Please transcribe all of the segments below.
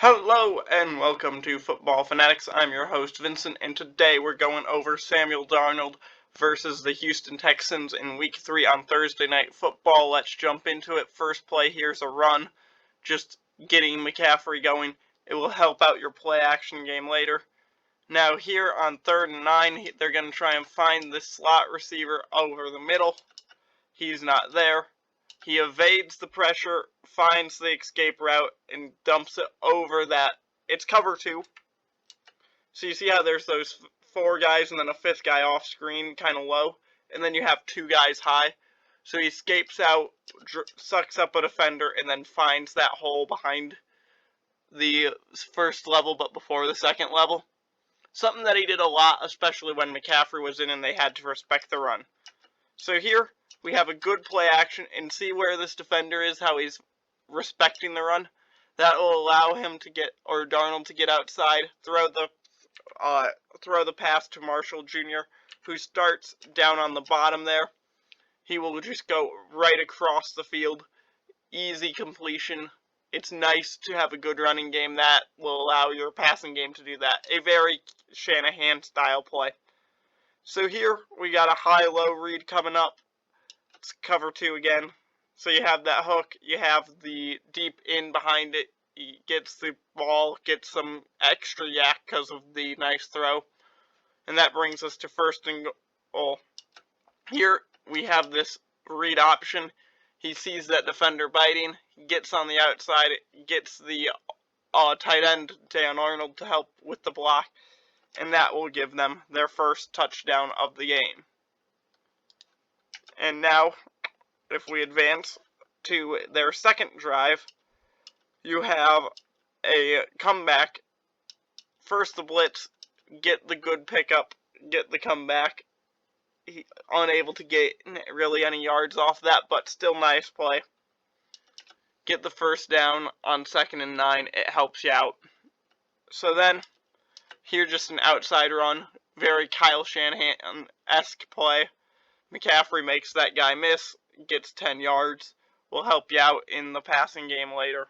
Hello and welcome to Football Fanatics. I'm your host Vincent, and today we're going over Sam Darnold versus the Houston Texans in Week 3 on Thursday Night Football. Let's jump into it. First play, here's a run. Just getting McCaffrey going. It will help out your play action game later. Now here on 3rd and 9, they're going to try and find the slot receiver over the middle. He's not there. He evades the pressure, finds the escape route, and dumps it over that. It's cover 2. So you see how there's those 4 guys and then a 5th guy off screen, kind of low. And then you have 2 guys high. So he escapes out, sucks up a defender, and then finds that hole behind the first level but before the second level. Something that he did a lot, especially when McCaffrey was in and they had to respect the run. So here we have a good play action, and see where this defender is, how he's respecting the run. That will allow him to get, or Darnold to get outside, throw the pass to Marshall Jr., who starts down on the bottom there. He will just go right across the field. Easy completion. It's nice to have a good running game that will allow your passing game to do that. A very Shanahan style play. So here we got a high-low read coming up. It's cover 2 again. So you have that hook, you have the deep in behind it. He gets the ball, gets some extra yak because of the nice throw. And that brings us to 1st and goal. Here we have this read option. He sees that defender biting, gets on the outside, gets the tight end, Dan Arnold, to help with the block. And that will give them their first touchdown of the game. And now, if we advance to their second drive, you have a comeback. First the blitz, get the good pickup, get the comeback. Unable to get really any yards off that, but still nice play. Get the first down on 2nd and 9, it helps you out. So then, here just an outside run, very Kyle Shanahan-esque play. McCaffrey makes that guy miss, gets 10 yards, will help you out in the passing game later,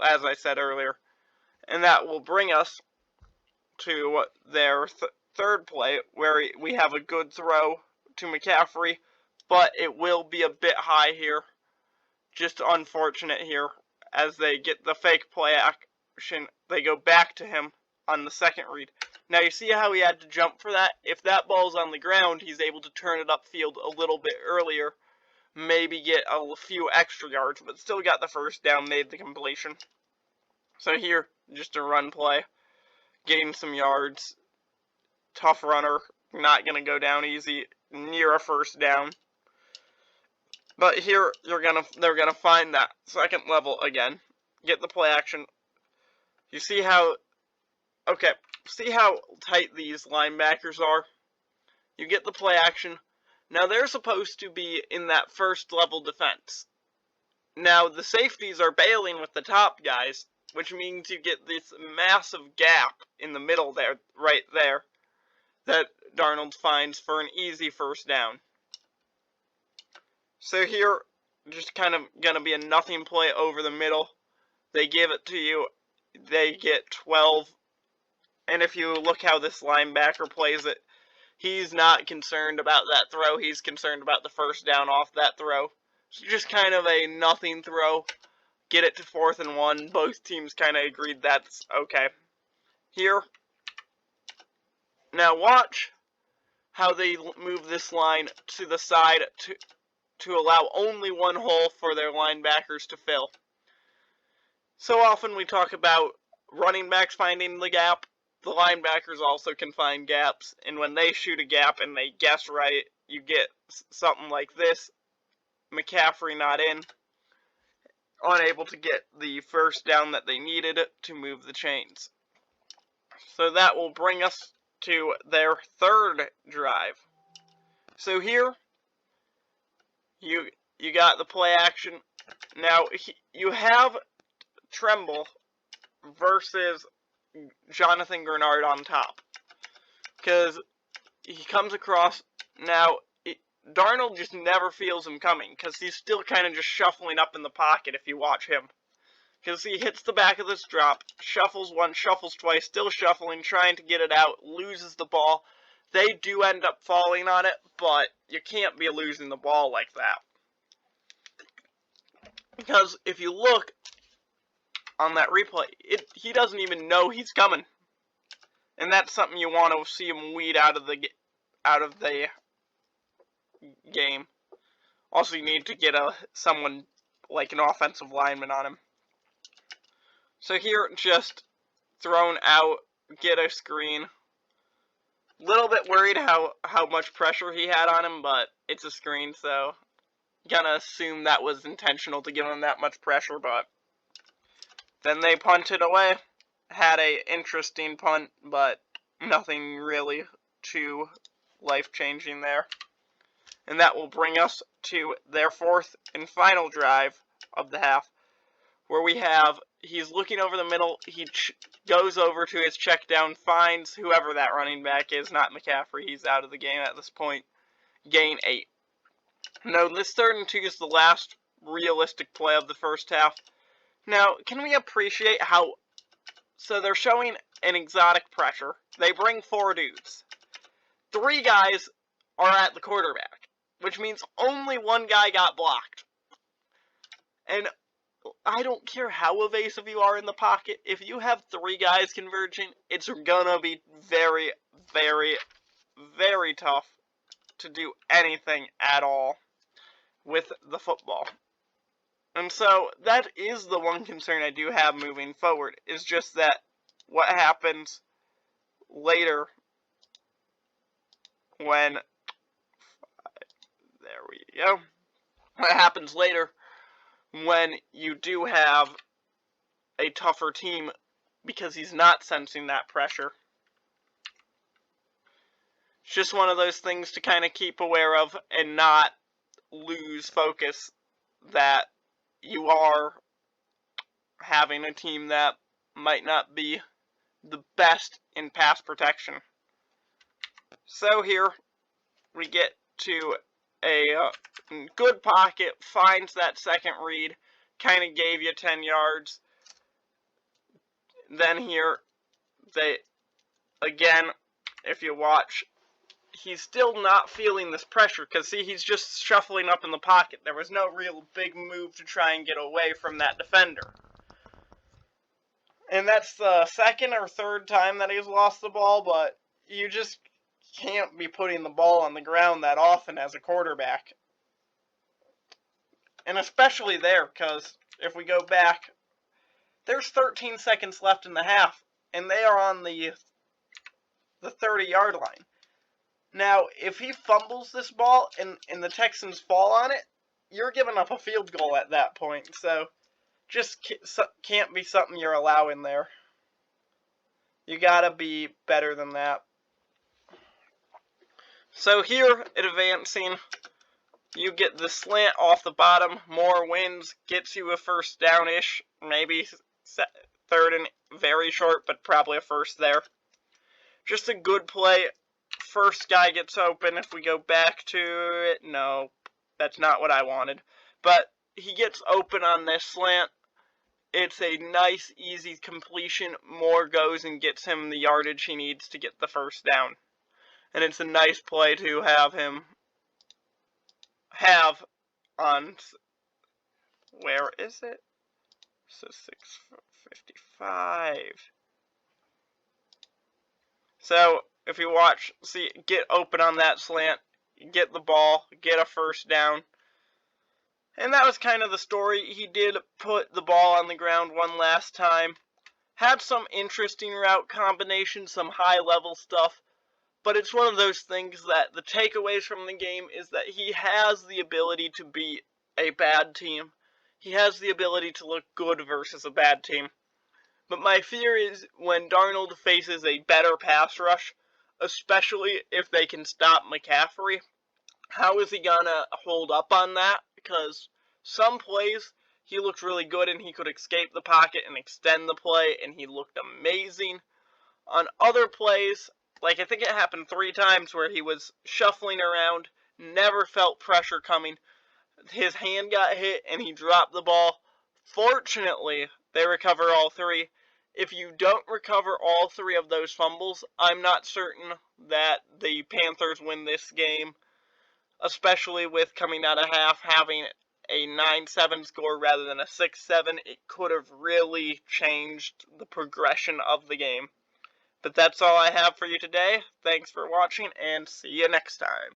as I said earlier. And that will bring us to their third play, where we have a good throw to McCaffrey, but it will be a bit high here. Just unfortunate here, as they get the fake play action, they go back to him on the second read. Now you see how he had to jump for that? If that ball's on the ground, he's able to turn it upfield a little bit earlier, maybe get a few extra yards, but still got the first down, made the completion. So here, just a run play, getting some yards, tough runner, not going to go down easy, near a first down. But here, they're gonna find that second level again, get the play action. You see how, see how tight these linebackers are? You get the play action. Now they're supposed to be in that first level defense. Now the safeties are bailing with the top guys, which means you get this massive gap in the middle there, right there, that Darnold finds for an easy first down. So here, just kind of going to be a nothing play over the middle. They give it to you. They get 12. And if you look how this linebacker plays it, he's not concerned about that throw. He's concerned about the first down off that throw. So just kind of a nothing throw. Get it to 4th and 1. Both teams kind of agreed that's okay. Here. Now watch how they move this line to the side to allow only one hole for their linebackers to fill. So often we talk about running backs finding the gap. The linebackers also can find gaps, and when they shoot a gap and they guess right, you get something like this. McCaffrey not in, unable to get the first down that they needed to move the chains. So that will bring us to their third drive. So here, you got the play action. Now, you have Tremble versus Jonathan Grenard on top, because he comes across. Now Darnold just never feels him coming, because he's still kind of just shuffling up in the pocket if you watch him. because he hits the back of this drop, shuffles once, shuffles twice, still shuffling, trying to get it out, loses the ball. They do end up falling on it, but you can't be losing the ball like that. Because if you look on that replay, he doesn't even know he's coming. And that's something you want to see him weed out of the game. Also, you need to get someone like an offensive lineman on him. So here, just thrown out, get a screen. Little bit worried how much pressure he had on him, but it's a screen, so gonna assume that was intentional to give him that much pressure, but then they punted away. Had a interesting punt, but nothing really too life-changing there. And that will bring us to their fourth and final drive of the half, where we have, he's looking over the middle, he goes over to his check down, finds whoever that running back is, not McCaffrey, he's out of the game at this point, gain 8. Now, this 3rd and 2 is the last realistic play of the first half. Now, can we appreciate how, so they're showing an exotic pressure, they bring 4 dudes. 3 guys are at the quarterback, which means only 1 guy got blocked. And I don't care how evasive you are in the pocket, if you have 3 guys converging, it's gonna be very, very, very tough to do anything at all with the football. And so, that is the one concern I do have moving forward, is just that what happens later when, there we go, what happens later when you do have a tougher team because he's not sensing that pressure. It's just one of those things to kind of keep aware of and not lose focus that you are having a team that might not be the best in pass protection. So here we get to a good pocket, finds that second read, kind of gave you 10 yards. Then here, again, if you watch, he's still not feeling this pressure, because see, he's just shuffling up in the pocket. There was no real big move to try and get away from that defender. And that's the 2nd or 3rd time that he's lost the ball, but you just can't be putting the ball on the ground that often as a quarterback. And especially there, because if we go back, there's 13 seconds left in the half, and they are on the 30-yard line. Now, if he fumbles this ball and the Texans fall on it, you're giving up a field goal at that point. So, just can't be something you're allowing there. You gotta be better than that. So here, at advancing, you get the slant off the bottom, more wins, gets you a first down-ish, maybe 3rd and very short, but probably a first there. Just a good play. First guy gets open. If we go back to it, no, that's not what I wanted. But he gets open on this slant. It's a nice, easy completion. Moore goes and gets him the yardage he needs to get the first down. And it's a nice play to have him have on, where is it? So 6:55. So, if you watch, see, get open on that slant, get the ball, get a first down. And that was kind of the story. He did put the ball on the ground one last time. Had some interesting route combinations, some high-level stuff. But it's one of those things that the takeaways from the game is that he has the ability to beat a bad team. He has the ability to look good versus a bad team. But my fear is when Darnold faces a better pass rush, especially if they can stop McCaffrey, how is he gonna hold up on that? Because some plays, he looked really good and he could escape the pocket and extend the play, and he looked amazing. On other plays, like I think it happened 3 times where he was shuffling around, never felt pressure coming. His hand got hit and he dropped the ball. Fortunately, They recover all three. If you don't recover all three of those fumbles, I'm not certain that the Panthers win this game, especially with coming out of half having a 9-7 score rather than a 6-7. It could have really changed the progression of the game. But that's all I have for you today. Thanks for watching, and see you next time.